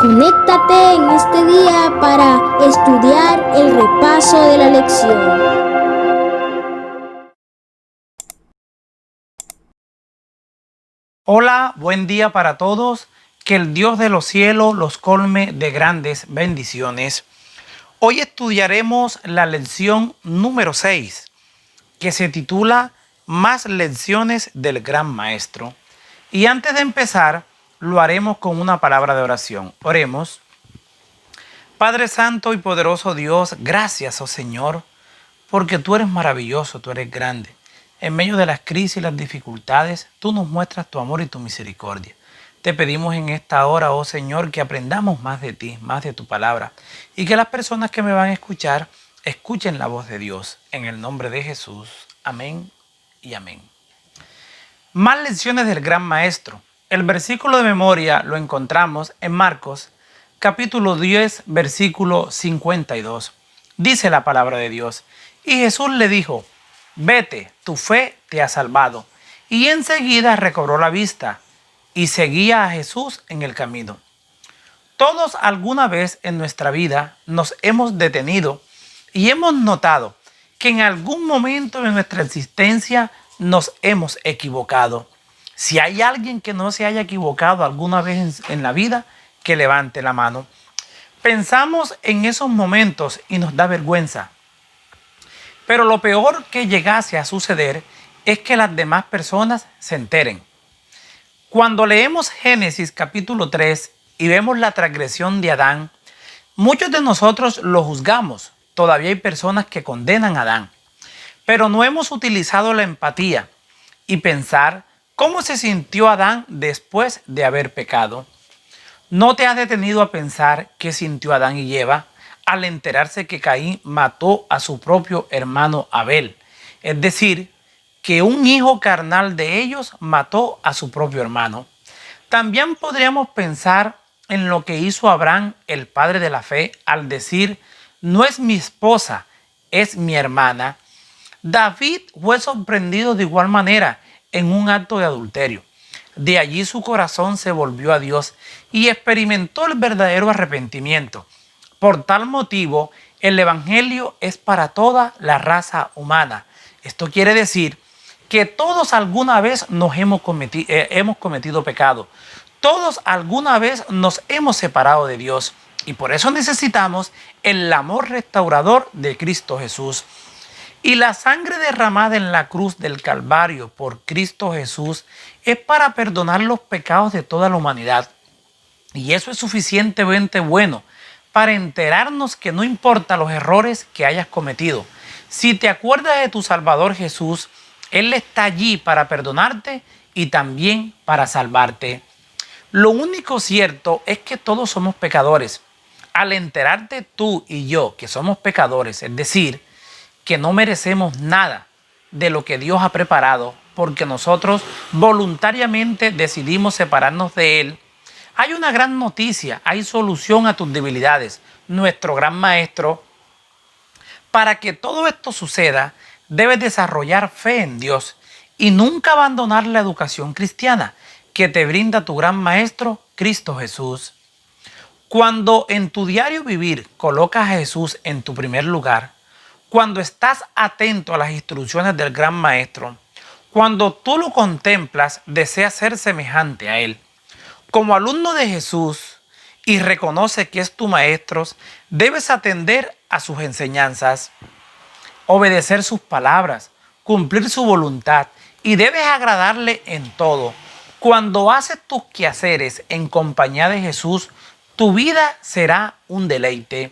Conéctate en este día para estudiar el repaso de la lección. Hola, buen día para todos. Que el Dios de los cielos los colme de grandes bendiciones. Hoy estudiaremos la lección número 6, que se titula Más lecciones del Gran Maestro. Y antes de empezar, lo haremos con una palabra de oración. Oremos. Padre Santo y poderoso Dios, gracias, oh Señor, porque tú eres maravilloso, tú eres grande. En medio de las crisis y las dificultades, tú nos muestras tu amor y tu misericordia. Te pedimos en esta hora, oh Señor, que aprendamos más de ti, más de tu palabra, y que las personas que me van a escuchar, escuchen la voz de Dios. En el nombre de Jesús. Amén y amén. Más lecciones del Gran Maestro. El versículo de memoria lo encontramos en Marcos, capítulo 10, versículo 52. Dice la palabra de Dios: y Jesús le dijo: vete, tu fe te ha salvado. Y enseguida recobró la vista y seguía a Jesús en el camino. Todos alguna vez en nuestra vida nos hemos detenido y hemos notado que en algún momento de nuestra existencia nos hemos equivocado. Si hay alguien que no se haya equivocado alguna vez en la vida, que levante la mano. Pensamos en esos momentos y nos da vergüenza. Pero lo peor que llegase a suceder es que las demás personas se enteren. Cuando leemos Génesis capítulo 3 y vemos la transgresión de Adán, muchos de nosotros lo juzgamos. Todavía hay personas que condenan a Adán. Pero no hemos utilizado la empatía y pensar cómo se sintió Adán después de haber pecado. ¿No te has detenido a pensar qué sintió Adán y Eva al enterarse que Caín mató a su propio hermano Abel? Es decir, que un hijo carnal de ellos mató a su propio hermano. También podríamos pensar en lo que hizo Abraham, el padre de la fe, al decir: no es mi esposa, es mi hermana. David fue sorprendido de igual manera en un acto de adulterio. De allí su corazón se volvió a Dios y experimentó el verdadero arrepentimiento. Por tal motivo, el Evangelio es para toda la raza humana. Esto quiere decir que todos alguna vez hemos cometido pecado. Todos alguna vez nos hemos separado de Dios. Y por eso necesitamos el amor restaurador de Cristo Jesús. Y la sangre derramada en la cruz del Calvario por Cristo Jesús es para perdonar los pecados de toda la humanidad. Y eso es suficientemente bueno para enterarnos que no importa los errores que hayas cometido. Si te acuerdas de tu Salvador Jesús, Él está allí para perdonarte y también para salvarte. Lo único cierto es que todos somos pecadores. Al enterarte tú y yo que somos pecadores, es decir, que no merecemos nada de lo que Dios ha preparado porque nosotros voluntariamente decidimos separarnos de Él, hay una gran noticia, hay solución a tus debilidades. Nuestro gran maestro, para que todo esto suceda, debes desarrollar fe en Dios y nunca abandonar la educación cristiana que te brinda tu gran maestro, Cristo Jesús. Cuando en tu diario vivir colocas a Jesús en tu primer lugar, cuando estás atento a las instrucciones del gran maestro, cuando tú lo contemplas, deseas ser semejante a Él. Como alumno de Jesús y reconoce que es tu maestro, debes atender a sus enseñanzas, obedecer sus palabras, cumplir su voluntad y debes agradarle en todo. Cuando haces tus quehaceres en compañía de Jesús, tu vida será un deleite.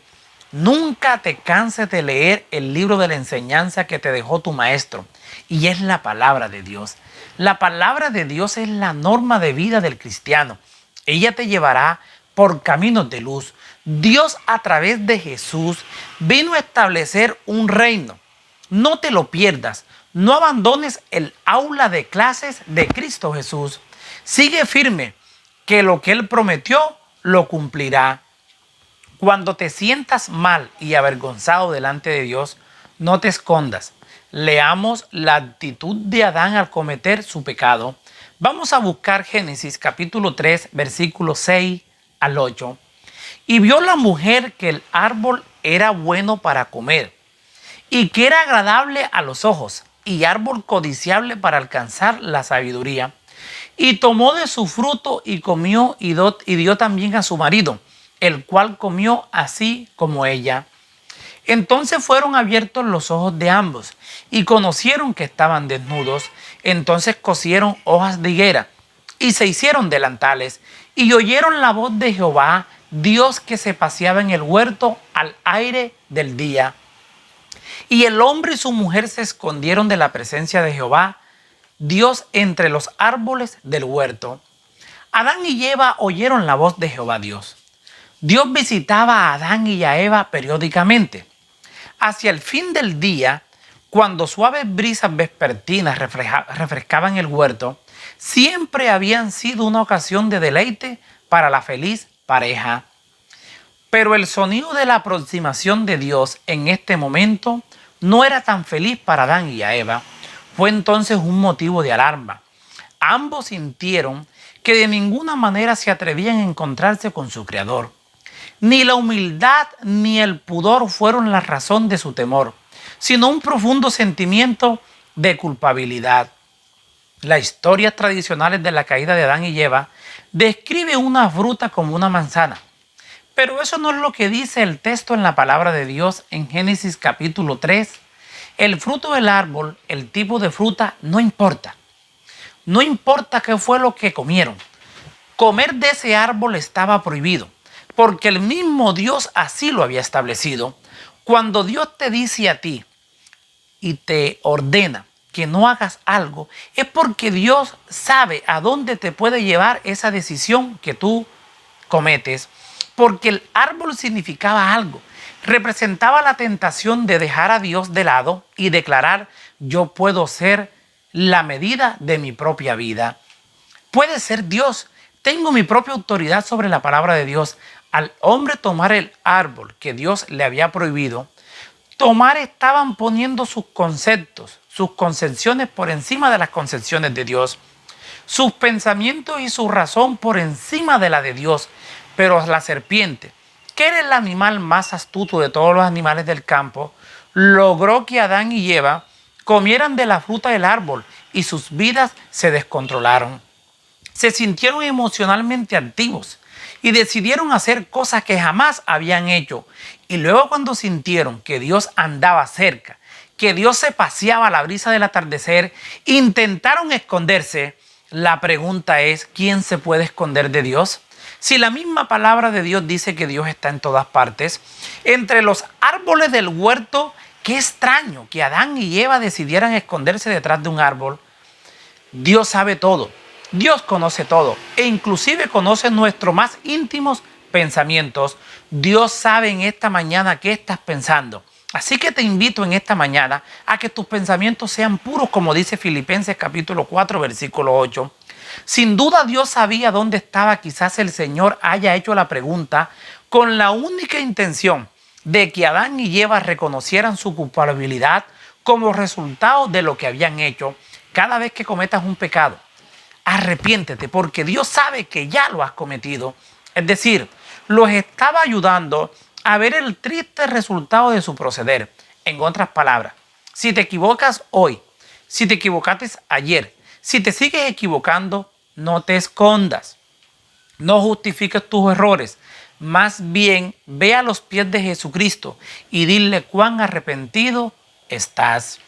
Nunca te canses de leer el libro de la enseñanza que te dejó tu maestro, y es la palabra de Dios. La palabra de Dios es la norma de vida del cristiano. Ella te llevará por caminos de luz. Dios, a través de Jesús, vino a establecer un reino. No te lo pierdas. No abandones el aula de clases de Cristo Jesús. Sigue firme, que lo que Él prometió lo cumplirá. Cuando te sientas mal y avergonzado delante de Dios, no te escondas. Leamos la actitud de Adán al cometer su pecado. Vamos a buscar Génesis capítulo 3, versículos 6 al 8. Y vio la mujer que el árbol era bueno para comer, y que era agradable a los ojos, y árbol codiciable para alcanzar la sabiduría. Y tomó de su fruto y comió y dio también a su marido, el cual comió así como ella. Entonces fueron abiertos los ojos de ambos y conocieron que estaban desnudos. Entonces cosieron hojas de higuera y se hicieron delantales y oyeron la voz de Jehová, Dios que se paseaba en el huerto al aire del día. Y el hombre y su mujer se escondieron de la presencia de Jehová, Dios entre los árboles del huerto. Adán y Eva oyeron la voz de Jehová Dios. Dios visitaba a Adán y a Eva periódicamente. Hacia el fin del día, cuando suaves brisas vespertinas refrescaban el huerto, siempre habían sido una ocasión de deleite para la feliz pareja. Pero el sonido de la aproximación de Dios en este momento no era tan feliz para Adán y a Eva. Fue entonces un motivo de alarma. Ambos sintieron que de ninguna manera se atrevían a encontrarse con su Creador. Ni la humildad ni el pudor fueron la razón de su temor, sino un profundo sentimiento de culpabilidad. Las historias tradicionales de la caída de Adán y Eva describe una fruta como una manzana. Pero eso no es lo que dice el texto en la palabra de Dios en Génesis capítulo 3. El fruto del árbol, el tipo de fruta, no importa. No importa qué fue lo que comieron. Comer de ese árbol estaba prohibido, porque el mismo Dios así lo había establecido. Cuando Dios te dice a ti y te ordena que no hagas algo, es porque Dios sabe a dónde te puede llevar esa decisión que tú cometes. Porque el árbol significaba algo. Representaba la tentación de dejar a Dios de lado y declarar: yo puedo ser la medida de mi propia vida. Puede ser Dios. Tengo mi propia autoridad sobre la palabra de Dios. Al hombre tomar el árbol que Dios le había prohibido, estaban poniendo sus conceptos, sus concepciones por encima de las concepciones de Dios. Sus pensamientos y su razón por encima de la de Dios. Pero la serpiente, que era el animal más astuto de todos los animales del campo, logró que Adán y Eva comieran de la fruta del árbol y sus vidas se descontrolaron. Se sintieron emocionalmente activos y decidieron hacer cosas que jamás habían hecho. Y luego, cuando sintieron que Dios andaba cerca, que Dios se paseaba a la brisa del atardecer, intentaron esconderse. La pregunta es: ¿quién se puede esconder de Dios? Si la misma palabra de Dios dice que Dios está en todas partes, entre los árboles del huerto, qué extraño que Adán y Eva decidieran esconderse detrás de un árbol. Dios sabe todo, Dios conoce todo e inclusive conoce nuestros más íntimos pensamientos. Dios sabe en esta mañana qué estás pensando. Así que te invito en esta mañana a que tus pensamientos sean puros, como dice Filipenses capítulo 4, versículo 8. Sin duda Dios sabía dónde estaba. Quizás el Señor haya hecho la pregunta con la única intención de que Adán y Eva reconocieran su culpabilidad como resultado de lo que habían hecho. Cada vez que cometas un pecado, arrepiéntete, porque Dios sabe que ya lo has cometido. Es decir, los estaba ayudando a ver el triste resultado de su proceder. En otras palabras, si te equivocas hoy, si te equivocaste ayer, si te sigues equivocando, no te escondas. No justifiques tus errores. Más bien, ve a los pies de Jesucristo y dile cuán arrepentido estás.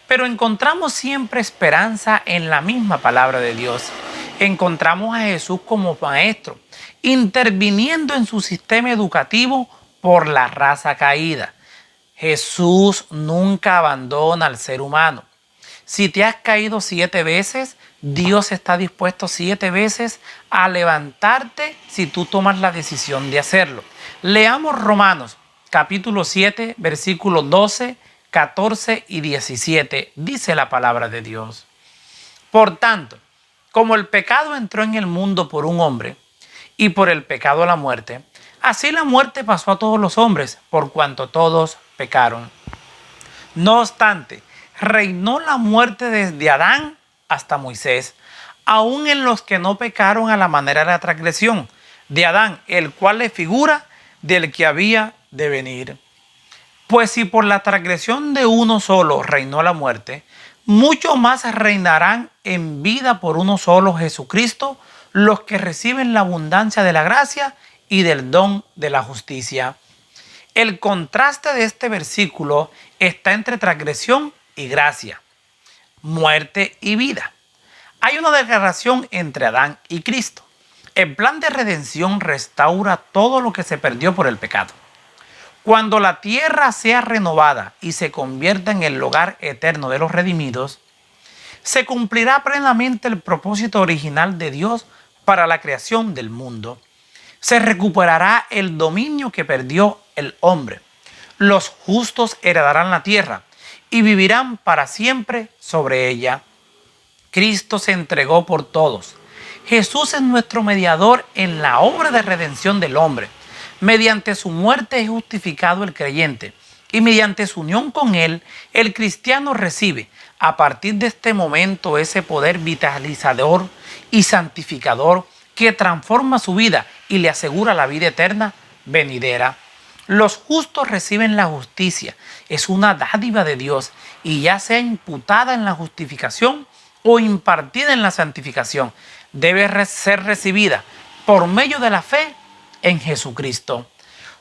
Pero encontramos siempre esperanza en la misma palabra de Dios. Encontramos a Jesús como maestro, interviniendo en su sistema educativo por la raza caída. Jesús nunca abandona al ser humano. Si te has caído 7 veces, Dios está dispuesto 7 veces a levantarte si tú tomas la decisión de hacerlo. Leamos Romanos capítulo 7, versículos 12, 14 y 17. Dice la palabra de Dios: por tanto, como el pecado entró en el mundo por un hombre, y por el pecado la muerte, así la muerte pasó a todos los hombres, por cuanto todos pecaron. No obstante, reinó la muerte desde Adán hasta Moisés, aun en los que no pecaron a la manera de la transgresión, de Adán, el cual es figura del que había de venir. Pues si por la transgresión de uno solo reinó la muerte, mucho más reinarán en vida por uno solo, Jesucristo, los que reciben la abundancia de la gracia y del don de la justicia. El contraste de este versículo está entre transgresión y gracia, muerte y vida. Hay una declaración entre Adán y Cristo. El plan de redención restaura todo lo que se perdió por el pecado. Cuando la tierra sea renovada y se convierta en el hogar eterno de los redimidos, se cumplirá plenamente el propósito original de Dios para la creación del mundo. Se recuperará el dominio que perdió el hombre. Los justos heredarán la tierra y vivirán para siempre sobre ella. Cristo se entregó por todos. Jesús es nuestro mediador en la obra de redención del hombre. Mediante su muerte es justificado el creyente y mediante su unión con Él, el cristiano recibe a partir de este momento ese poder vitalizador y santificador que transforma su vida y le asegura la vida eterna venidera. Los justos reciben la justicia, es una dádiva de Dios y ya sea imputada en la justificación o impartida en la santificación, debe ser recibida por medio de la fe en Jesucristo.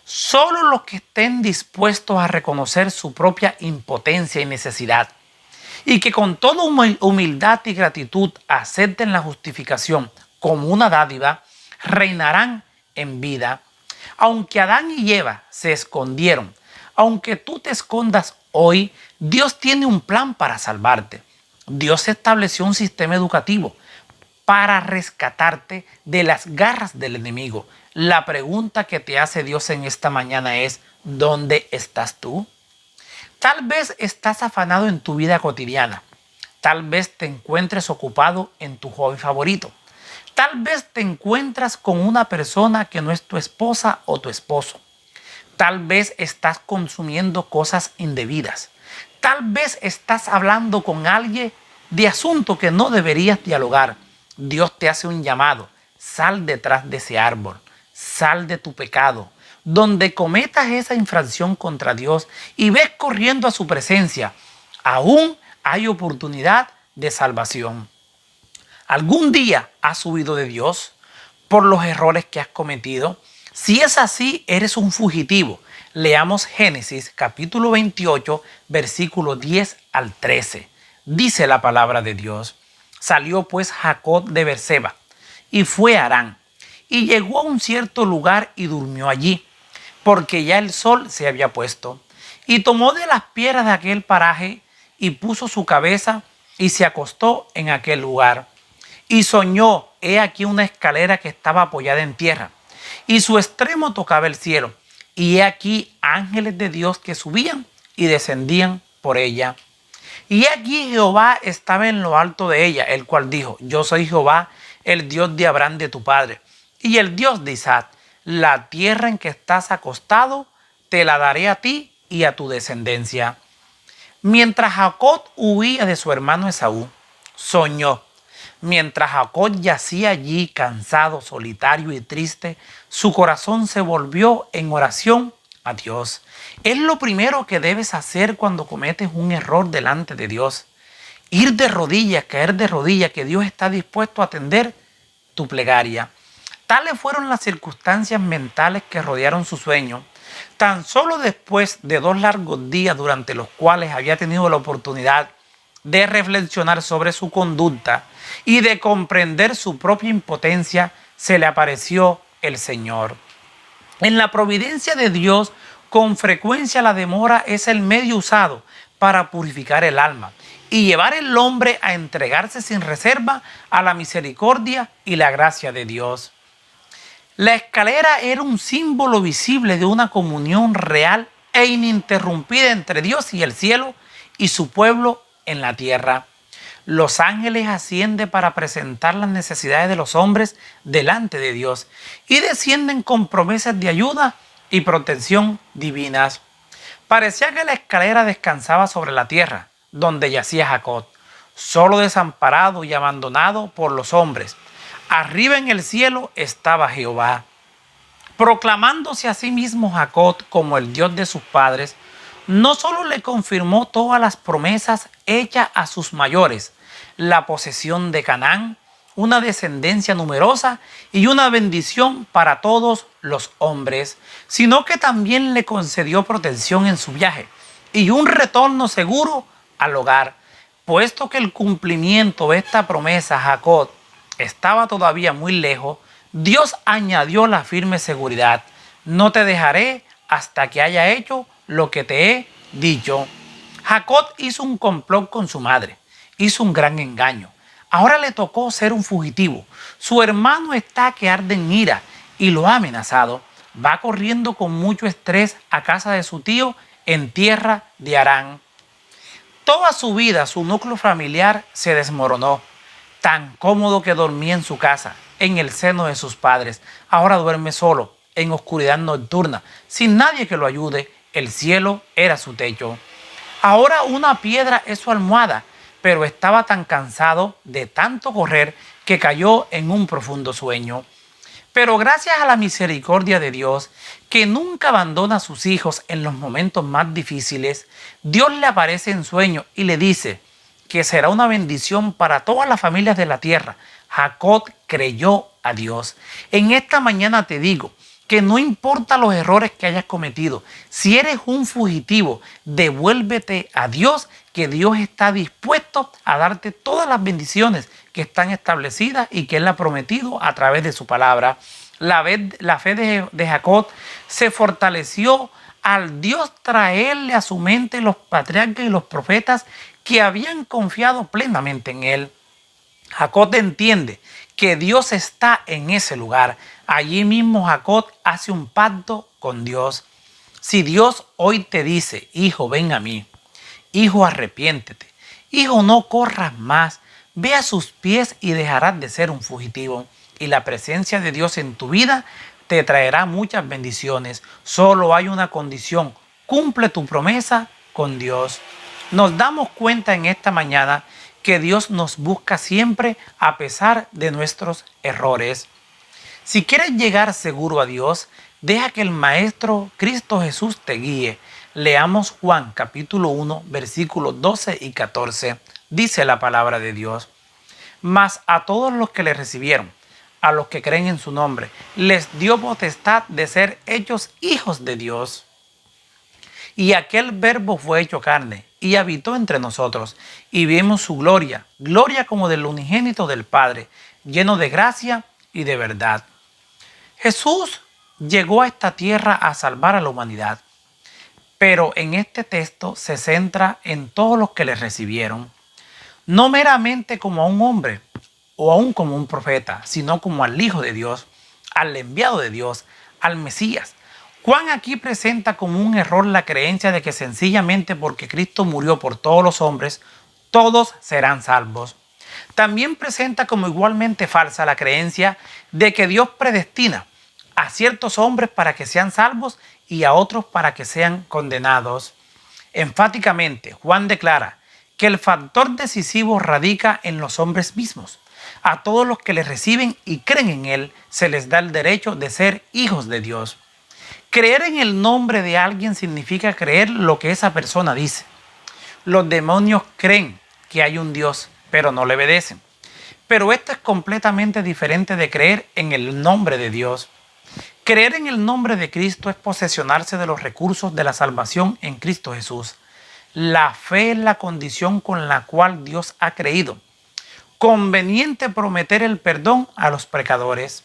Solo los que estén dispuestos a reconocer su propia impotencia y necesidad y que con toda humildad y gratitud acepten la justificación como una dádiva, reinarán en vida. Aunque Adán y Eva se escondieron, aunque tú te escondas hoy, Dios tiene un plan para salvarte. Dios estableció un sistema educativo para rescatarte de las garras del enemigo. La pregunta que te hace Dios en esta mañana es: ¿dónde estás tú? Tal vez estás afanado en tu vida cotidiana. Tal vez te encuentres ocupado en tu hobby favorito. Tal vez te encuentras con una persona que no es tu esposa o tu esposo. Tal vez estás consumiendo cosas indebidas. Tal vez estás hablando con alguien de asuntos que no deberías dialogar. Dios te hace un llamado: sal detrás de ese árbol, sal de tu pecado, donde cometas esa infracción contra Dios y ves corriendo a su presencia. Aún hay oportunidad de salvación. ¿Algún día has huido de Dios por los errores que has cometido? Si es así, eres un fugitivo. Leamos Génesis capítulo 28, versículo 10 al 13. Dice la palabra de Dios: salió pues Jacob de Beerseba y fue a Harán, y llegó a un cierto lugar y durmió allí, porque ya el sol se había puesto. Y tomó de las piedras de aquel paraje y puso su cabeza y se acostó en aquel lugar. Y soñó, he aquí una escalera que estaba apoyada en tierra, y su extremo tocaba el cielo, y he aquí ángeles de Dios que subían y descendían por ella. Y aquí Jehová estaba en lo alto de ella, el cual dijo: yo soy Jehová, el Dios de Abraham de tu padre, y el Dios de Isaac. La tierra en que estás acostado, te la daré a ti y a tu descendencia. Mientras Jacob huía de su hermano Esaú, soñó. Mientras Jacob yacía allí cansado, solitario y triste, su corazón se volvió en oración a Dios. Es lo primero que debes hacer cuando cometes un error delante de Dios: ir de rodillas, caer de rodillas, que Dios está dispuesto a atender tu plegaria. Tales fueron las circunstancias mentales que rodearon su sueño. Tan solo después de 2 largos días durante los cuales había tenido la oportunidad de reflexionar sobre su conducta y de comprender su propia impotencia, se le apareció el Señor. En la providencia de Dios, con frecuencia la demora es el medio usado para purificar el alma y llevar al hombre a entregarse sin reserva a la misericordia y la gracia de Dios. La escalera era un símbolo visible de una comunión real e ininterrumpida entre Dios y el cielo y su pueblo en la tierra. Los ángeles ascienden para presentar las necesidades de los hombres delante de Dios y descienden con promesas de ayuda y protección divinas. Parecía que la escalera descansaba sobre la tierra, donde yacía Jacob, solo, desamparado y abandonado por los hombres. Arriba en el cielo estaba Jehová. Proclamándose a sí mismo Jacob como el Dios de sus padres, no solo le confirmó todas las promesas hechas a sus mayores, la posesión de Canaán, una descendencia numerosa y una bendición para todos los hombres, sino que también le concedió protección en su viaje y un retorno seguro al hogar, puesto que el cumplimiento de esta promesa a Jacob estaba todavía muy lejos. Dios añadió la firme seguridad: no te dejaré hasta que haya hecho lo que te he dicho. Jacob hizo un complot con su madre, hizo un gran engaño. Ahora le tocó ser un fugitivo. Su hermano está que arde en ira y lo ha amenazado. Va corriendo con mucho estrés a casa de su tío en tierra de Harán. Toda su vida su núcleo familiar se desmoronó. Tan cómodo que dormía en su casa, en el seno de sus padres, ahora duerme solo, en oscuridad nocturna, sin nadie que lo ayude. El cielo era su techo. Ahora una piedra es su almohada, pero estaba tan cansado de tanto correr que cayó en un profundo sueño. Pero gracias a la misericordia de Dios, que nunca abandona a sus hijos en los momentos más difíciles, Dios le aparece en sueño y le dice que será una bendición para todas las familias de la tierra. Jacob creyó a Dios. En esta mañana te digo que no importa los errores que hayas cometido, si eres un fugitivo, devuélvete a Dios, que Dios está dispuesto a darte todas las bendiciones que están establecidas y que Él ha prometido a través de su palabra. La fe de Jacob se fortaleció al Dios traerle a su mente los patriarcas y los profetas que habían confiado plenamente en él. Jacob entiende que Dios está en ese lugar. Allí mismo Jacob hace un pacto con Dios. Si Dios hoy te dice: hijo, ven a mí, hijo, arrepiéntete, hijo, no corras más, ve a sus pies y dejarás de ser un fugitivo. Y la presencia de Dios en tu vida te traerá muchas bendiciones. Solo hay una condición: cumple tu promesa con Dios. Nos damos cuenta en esta mañana que Dios nos busca siempre a pesar de nuestros errores. Si quieres llegar seguro a Dios, deja que el Maestro Cristo Jesús te guíe. Leamos Juan capítulo 1, versículos 12 y 14. Dice la palabra de Dios: mas a todos los que le recibieron, a los que creen en su nombre, les dio potestad de ser hechos hijos de Dios. Y aquel Verbo fue hecho carne y habitó entre nosotros, y vimos su gloria, gloria como del unigénito del Padre, lleno de gracia y de verdad. Jesús llegó a esta tierra a salvar a la humanidad, pero en este texto se centra en todos los que le recibieron, no meramente como a un hombre o aún como un profeta, sino como al Hijo de Dios, al enviado de Dios, al Mesías. Juan aquí presenta como un error la creencia de que sencillamente porque Cristo murió por todos los hombres, todos serán salvos. También presenta como igualmente falsa la creencia de que Dios predestina a ciertos hombres para que sean salvos y a otros para que sean condenados. Enfáticamente, Juan declara que el factor decisivo radica en los hombres mismos. A todos los que le reciben y creen en Él se les da el derecho de ser hijos de Dios. Creer en el nombre de alguien significa creer lo que esa persona dice. Los demonios creen que hay un Dios, pero no le obedecen. Pero esto es completamente diferente de creer en el nombre de Dios. Creer en el nombre de Cristo es posesionarse de los recursos de la salvación en Cristo Jesús. La fe es la condición con la cual Dios ha creído. Conveniente prometer el perdón a los pecadores.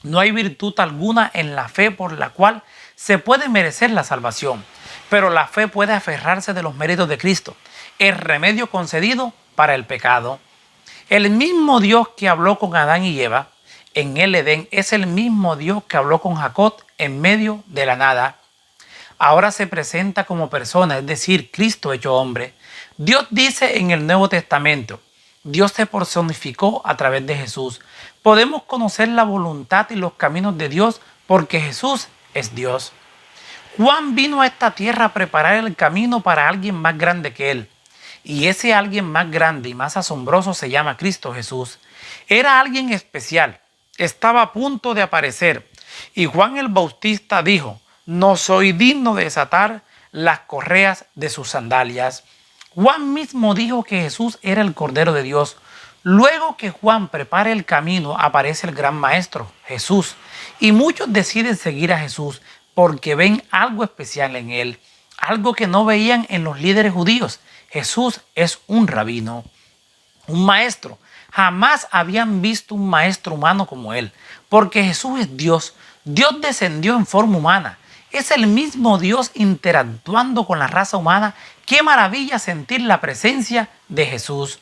No hay virtud alguna en la fe por la cual se puede merecer la salvación, pero la fe puede aferrarse de los méritos de Cristo, el remedio concedido para el pecado. El mismo Dios que habló con Adán y Eva en el Edén es el mismo Dios que habló con Jacob en medio de la nada. Ahora se presenta como persona, es decir, Cristo hecho hombre. Dios dice en el Nuevo Testamento: Dios se personificó a través de Jesús. Podemos conocer la voluntad y los caminos de Dios porque Jesús es Dios. Juan vino a esta tierra a preparar el camino para alguien más grande que él. Y ese alguien más grande y más asombroso se llama Cristo Jesús. Era alguien especial. Estaba a punto de aparecer. Y Juan el Bautista dijo: no soy digno de desatar las correas de sus sandalias. Juan mismo dijo que Jesús era el Cordero de Dios. Luego que Juan prepara el camino, aparece el gran maestro, Jesús. Y muchos deciden seguir a Jesús porque ven algo especial en él, algo que no veían en los líderes judíos. Jesús es un rabino, un maestro. Jamás habían visto un maestro humano como él, porque Jesús es Dios. Dios descendió en forma humana. Es el mismo Dios interactuando con la raza humana. Qué maravilla sentir la presencia de Jesús.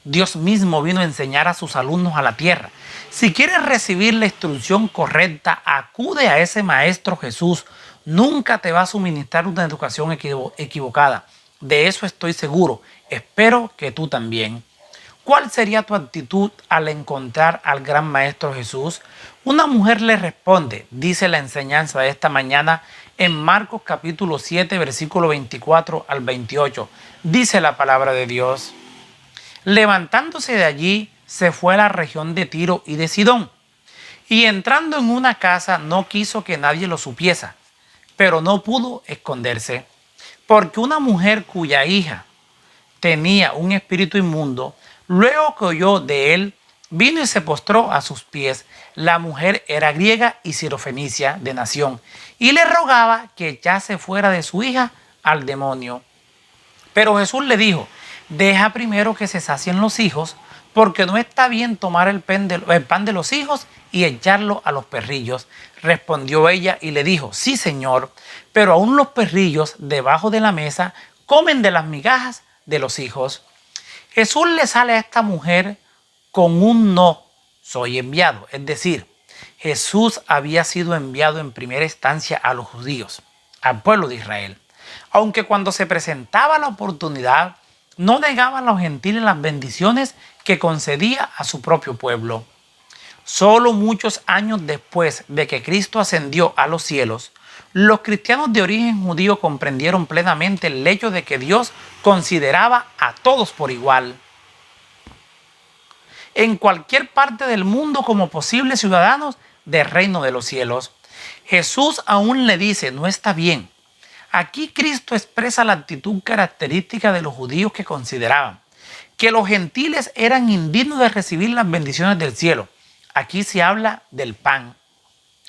Dios mismo vino a enseñar a sus alumnos a la tierra. Si quieres recibir la instrucción correcta, acude a ese maestro Jesús. Nunca te va a suministrar una educación equivocada. De eso estoy seguro. Espero que tú también. ¿Cuál sería tu actitud al encontrar al gran maestro Jesús? Una mujer le responde, dice la enseñanza de esta mañana en Marcos capítulo 7, versículo 24 al 28. Dice la palabra de Dios: levantándose de allí, se fue a la región de Tiro y de Sidón. Y entrando en una casa, no quiso que nadie lo supiese, pero no pudo esconderse, porque una mujer cuya hija tenía un espíritu inmundo, luego que oyó de él, vino y se postró a sus pies. La mujer era griega y sirofenicia de nación, y le rogaba que echase fuera de su hija al demonio. Pero Jesús le dijo: deja primero que se sacien los hijos, porque no está bien tomar el pan de los hijos y echarlo a los perrillos. Respondió ella y le dijo: sí, Señor, pero aún los perrillos debajo de la mesa comen de las migajas de los hijos. Jesús le sale a esta mujer con un no, soy enviado. Es decir, Jesús había sido enviado en primera instancia a los judíos, al pueblo de Israel. Aunque cuando se presentaba la oportunidad, no negaba a los gentiles las bendiciones que concedía a su propio pueblo. Solo muchos años después de que Cristo ascendió a los cielos, los cristianos de origen judío comprendieron plenamente el hecho de que Dios consideraba a todos por igual, en cualquier parte del mundo, como posibles ciudadanos del reino de los cielos. Jesús aún le dice: no está bien. Aquí Cristo expresa la actitud característica de los judíos, que consideraban que los gentiles eran indignos de recibir las bendiciones del cielo. Aquí se habla del pan.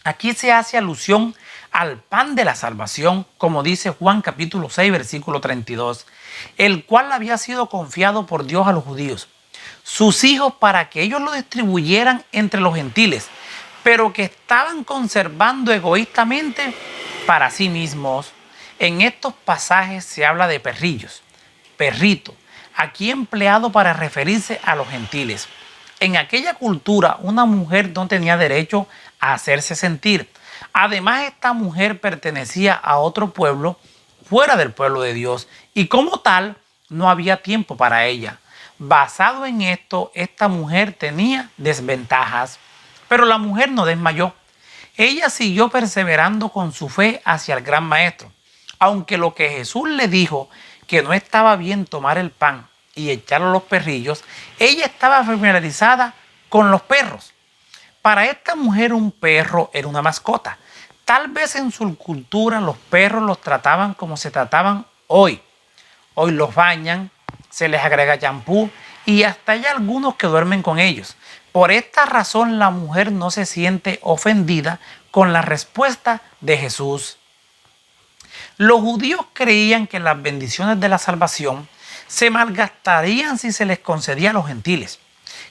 Aquí se hace alusión al pan de la salvación, como dice Juan capítulo 6, versículo 32, el cual había sido confiado por Dios a los judíos, sus hijos, para que ellos lo distribuyeran entre los gentiles, pero que estaban conservando egoístamente para sí mismos. En estos pasajes se habla de perrillos, perrito, aquí empleado para referirse a los gentiles. En aquella cultura, una mujer no tenía derecho a hacerse sentir. Además, esta mujer pertenecía a otro pueblo fuera del pueblo de Dios, y como tal, no había tiempo para ella. Basado en esto, esta mujer tenía desventajas, pero la mujer no desmayó. Ella siguió perseverando con su fe hacia el gran maestro. Aunque lo que Jesús le dijo, que no estaba bien tomar el pan y echarlo a los perrillos, ella estaba familiarizada con los perros. Para esta mujer, un perro era una mascota. Tal vez en su cultura los perros los trataban como se trataban hoy. Hoy los bañan, se les agrega champú y hasta hay algunos que duermen con ellos. Por esta razón, la mujer no se siente ofendida con la respuesta de Jesús. Los judíos creían que las bendiciones de la salvación se malgastarían si se les concedía a los gentiles,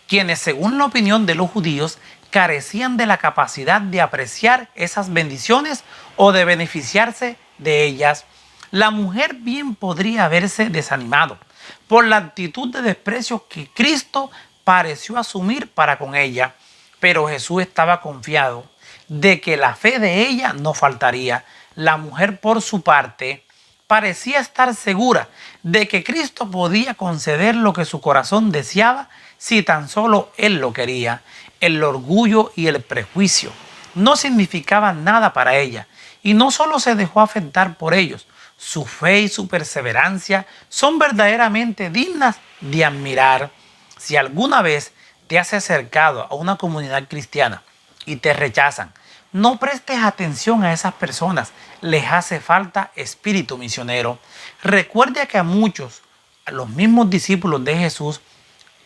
quienes, según la opinión de los judíos, carecían de la capacidad de apreciar esas bendiciones o de beneficiarse de ellas. La mujer bien podría haberse desanimado por la actitud de desprecio que Cristo pareció asumir para con ella, pero Jesús estaba confiado de que la fe de ella no faltaría. La mujer, por su parte, parecía estar segura de que Cristo podía conceder lo que su corazón deseaba si tan solo Él lo quería. El orgullo y el prejuicio no significaban nada para ella, y no solo se dejó afectar por ellos. Su fe y su perseverancia son verdaderamente dignas de admirar. Si alguna vez te has acercado a una comunidad cristiana y te rechazan No prestes atención a esas personas. Les hace falta espíritu misionero. Recuerda que a muchos, a los mismos discípulos de Jesús,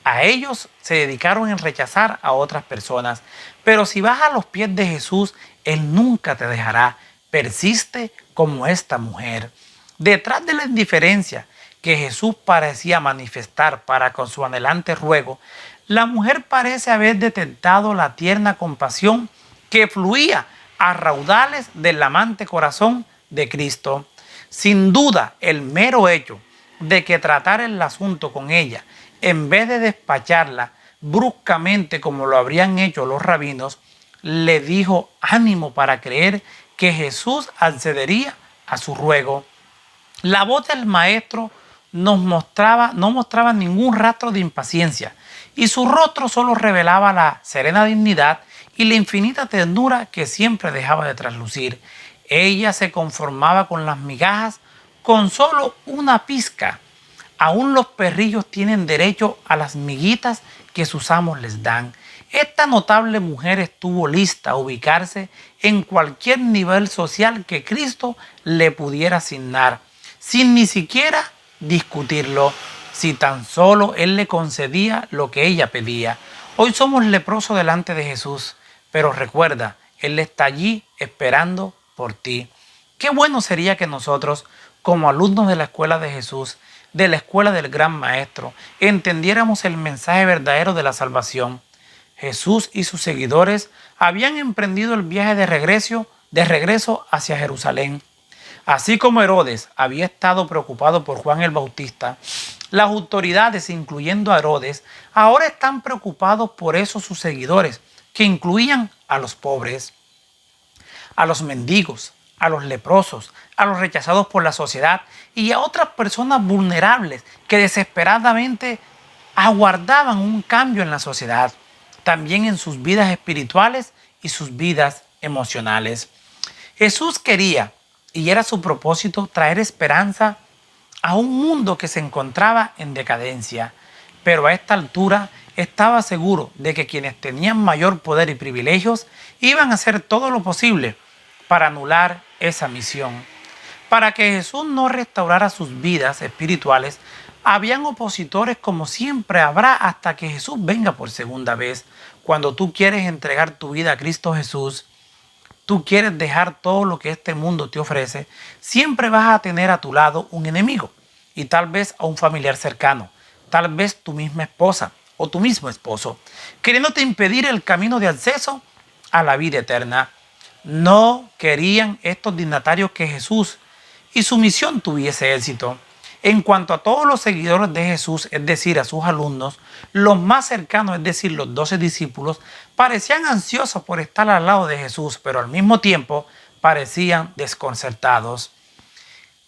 a ellos se dedicaron en rechazar a otras personas. Pero si vas a los pies de Jesús, Él nunca te dejará. Persiste como esta mujer. Detrás de la indiferencia que Jesús parecía manifestar para con su anhelante ruego, la mujer parece haber detectado la tierna compasión que fluía a raudales del amante corazón de Cristo. Sin duda, el mero hecho de que tratara el asunto con ella, en vez de despacharla bruscamente como lo habrían hecho los rabinos, le dijo ánimo para creer que Jesús accedería a su ruego. La voz del maestro no mostraba ningún rastro de impaciencia, y su rostro solo revelaba la serena dignidad y la infinita ternura que siempre dejaba de traslucir. Ella se conformaba con las migajas, con solo una pizca. Aún los perrillos tienen derecho a las miguitas que sus amos les dan. Esta notable mujer estuvo lista a ubicarse en cualquier nivel social que Cristo le pudiera asignar, sin ni siquiera discutirlo, si tan solo Él le concedía lo que ella pedía. Hoy somos leprosos delante de Jesús, pero recuerda, Él está allí esperando por ti. Qué bueno sería que nosotros, como alumnos de la escuela de Jesús, de la escuela del gran maestro, entendiéramos el mensaje verdadero de la salvación. Jesús y sus seguidores habían emprendido el viaje de regreso hacia Jerusalén. Así como Herodes había estado preocupado por Juan el Bautista, las autoridades, incluyendo a Herodes, ahora están preocupados por esos sus seguidores, que incluían a los pobres, a los mendigos, a los leprosos, a los rechazados por la sociedad y a otras personas vulnerables que desesperadamente aguardaban un cambio en la sociedad, también en sus vidas espirituales y sus vidas emocionales. Jesús quería, y era su propósito, traer esperanza a un mundo que se encontraba en decadencia, pero a esta altura estaba seguro de que quienes tenían mayor poder y privilegios iban a hacer todo lo posible para anular esa misión. Para que Jesús no restaurara sus vidas espirituales, habían opositores como siempre habrá hasta que Jesús venga por segunda vez. Cuando tú quieres entregar tu vida a Cristo Jesús, tú quieres dejar todo lo que este mundo te ofrece, siempre vas a tener a tu lado un enemigo y tal vez a un familiar cercano, tal vez tu misma esposa o tu mismo esposo, queriéndote impedir el camino de acceso a la vida eterna. No querían estos dignatarios que Jesús y su misión tuviese éxito. En cuanto a todos los seguidores de Jesús, es decir, a sus alumnos, los más cercanos, es decir, los 12 discípulos, parecían ansiosos por estar al lado de Jesús, pero al mismo tiempo parecían desconcertados.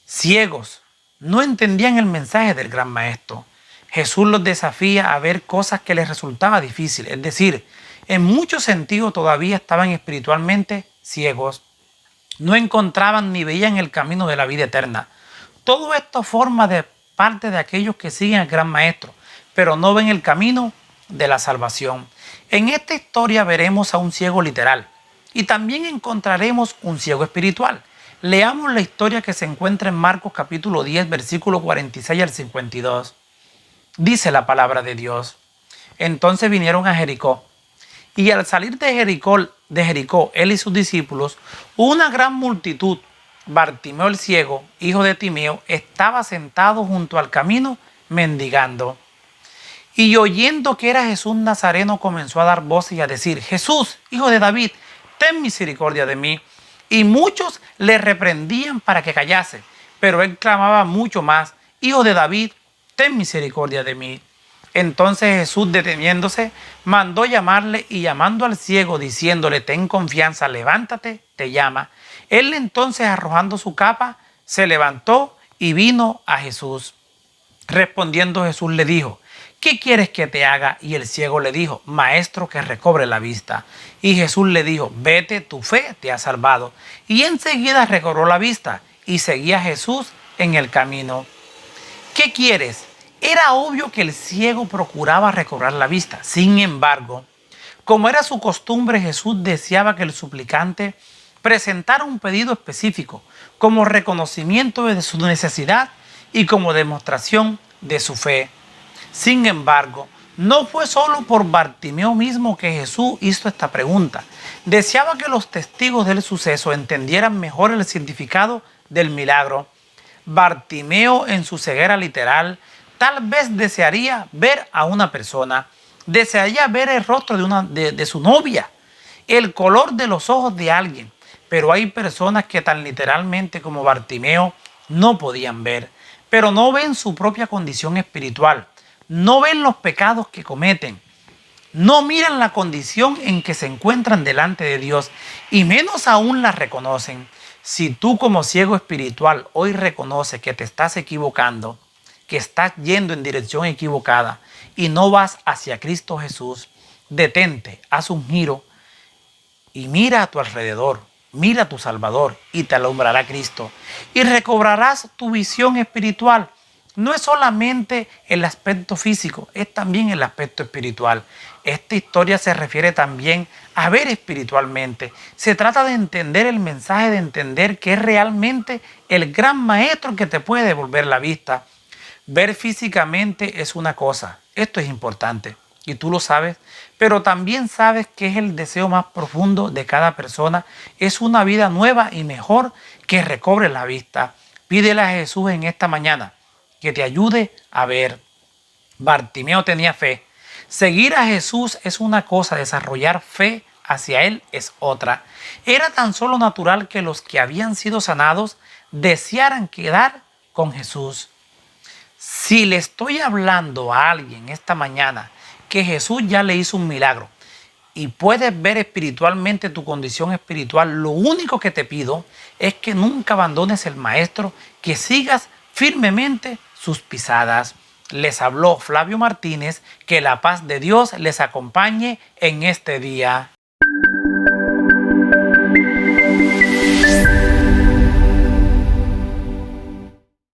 Ciegos, no entendían el mensaje del gran maestro. Jesús los desafía a ver cosas que les resultaba difícil, es decir, en muchos sentidos todavía estaban espiritualmente ciegos. No encontraban ni veían el camino de la vida eterna. Todo esto forma parte de aquellos que siguen al gran maestro, pero no ven el camino de la salvación. En esta historia veremos a un ciego literal y también encontraremos un ciego espiritual. Leamos la historia que se encuentra en Marcos capítulo 10, versículo 46 al 52. Dice la palabra de Dios: entonces vinieron a Jericó, y al salir de Jericó, él y sus discípulos, una gran multitud. Bartimeo el ciego, hijo de Timeo, estaba sentado junto al camino mendigando. Y oyendo que era Jesús Nazareno, comenzó a dar voces y a decir: Jesús, hijo de David, ten misericordia de mí. Y muchos le reprendían para que callase, pero él clamaba mucho más: Hijo de David, ten misericordia de mí. Entonces Jesús, deteniéndose, mandó llamarle, y llamando al ciego, diciéndole: ten confianza, levántate, te llama. Él entonces, arrojando su capa, se levantó y vino a Jesús. Respondiendo Jesús le dijo: ¿qué quieres que te haga? Y el ciego le dijo: Maestro, que recobre la vista. Y Jesús le dijo: vete, tu fe te ha salvado. Y enseguida recobró la vista y seguía a Jesús en el camino. ¿Qué quieres? Era obvio que el ciego procuraba recobrar la vista. Sin embargo, Como era su costumbre, Jesús deseaba que el suplicante presentara un pedido específico como reconocimiento de su necesidad y como demostración de su fe. Sin embargo, no fue solo por Bartimeo mismo que Jesús hizo esta pregunta. Deseaba que los testigos del suceso entendieran mejor el significado del milagro. Bartimeo, en su ceguera literal, tal vez desearía ver a una persona, desearía ver el rostro de su novia, el color de los ojos de alguien. Pero hay personas que tan literalmente como Bartimeo no podían ver, pero no ven su propia condición espiritual, no ven los pecados que cometen, no miran la condición en que se encuentran delante de Dios y menos aún la reconocen. Si tú como ciego espiritual hoy reconoces que te estás equivocando, que estás yendo en dirección equivocada y no vas hacia Cristo Jesús, detente, haz un giro y mira a tu alrededor, mira a tu Salvador y te alumbrará Cristo y recobrarás tu visión espiritual. No es solamente el aspecto físico, es también el aspecto espiritual. Esta historia se refiere también a ver espiritualmente. Se trata de entender el mensaje, de entender que es realmente el gran maestro que te puede devolver la vista. Ver físicamente es una cosa, esto es importante y tú lo sabes, pero también sabes que es el deseo más profundo de cada persona, es una vida nueva y mejor que recobre la vista. Pídele a Jesús en esta mañana que te ayude a ver. Bartimeo tenía fe. Seguir a Jesús es una cosa, desarrollar fe hacia Él es otra. Era tan solo natural que los que habían sido sanados desearan quedar con Jesús. Si le estoy hablando a alguien esta mañana que Jesús ya le hizo un milagro y puedes ver espiritualmente tu condición espiritual, lo único que te pido es que nunca abandones el Maestro, que sigas firmemente sus pisadas. Les habló Flavio Martínez, que la paz de Dios les acompañe en este día.